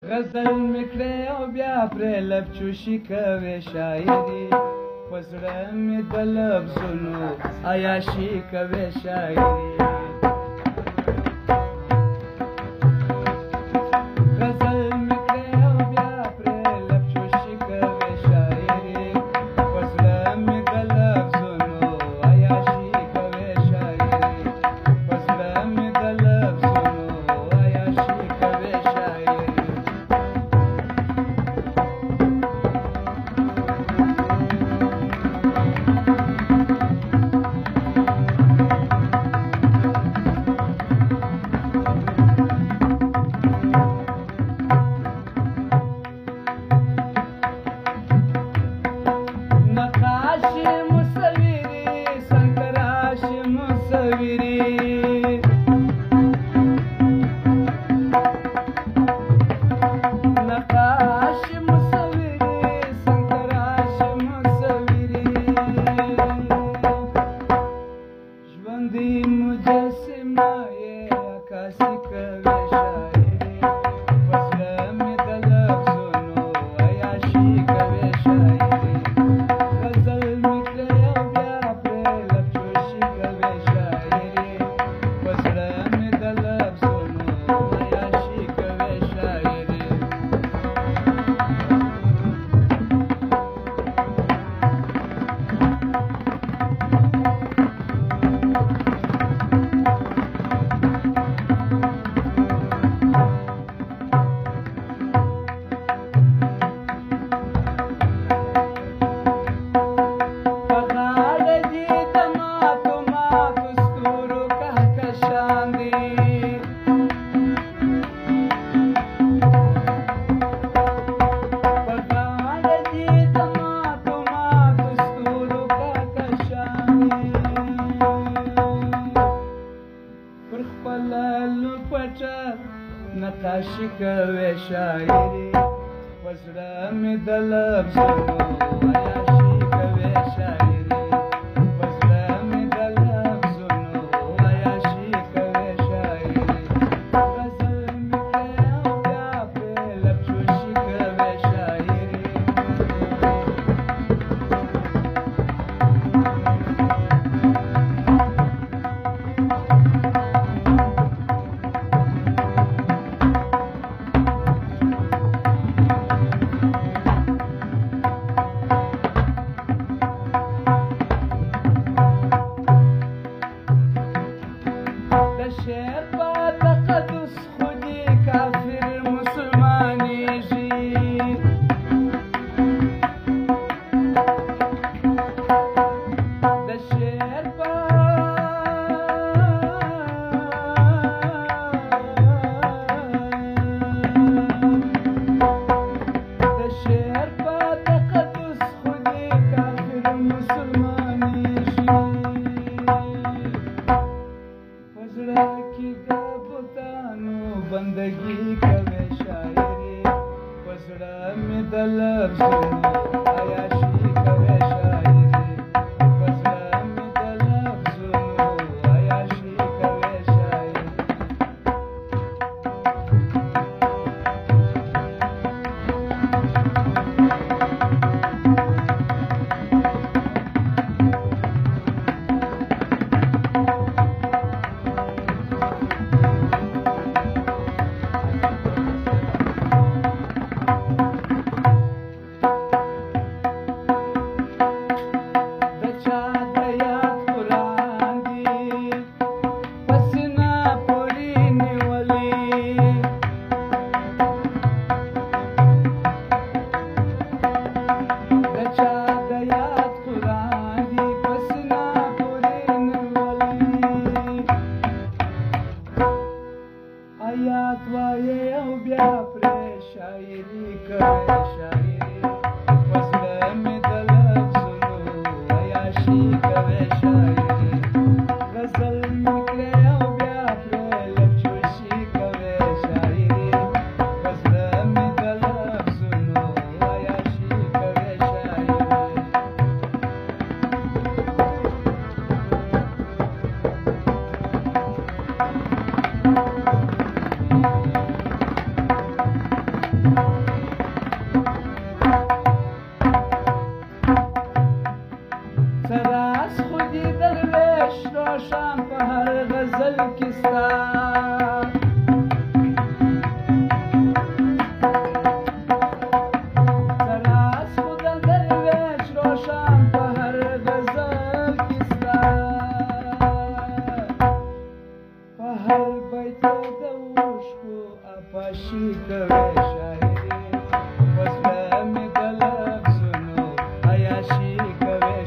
غزل میکړې او بیا پرې لب چوشي کوي شاعري په زړه مې د لفظونو عیاشي کوي شاعري غزل میکړې او بیا پرې لب چوشي کوي شاعري په زړه مې د لفظونو عیاشي کوي شاعري په زړه مې د لفظونو عیاشي کوي شاعري نقاشي کوي شاعري په زړه مې د لفظونو عیاشي کوي شاعري په زړه مې د لفظونو عیاشي کوي شاعري غزل میکړې او بیا پرې لب چوشي کوي شاعري شعر په تقدس خودي کافر مسلمانېږي د شعر په تقدس خودي کافر مسلمانېږي की गबतानो बंदगी कवे शायरी पसड़ा में द लफ्ज़ों आयाशी कवे शायरी पसड़ा में द लफ्ज़ों आयाशी कवे शायरी आयात वाये او بیا پرې شاعري کوي شاعري په زړه مې د لفظونو عیاشي کوي شاعري غزل میکړې او بیا پرې لب چوشي کوي شاعري په زړه مې د لفظونو عیاشي کوي شاعري سراس خودی درویش روشن په هر غزل کې ستا سراس خود درویش روشن په هر غزل کې ستا په هر بیت د اوښکو اپاشي کوي شاعري وزله مې د لفظونو عیاشي کوي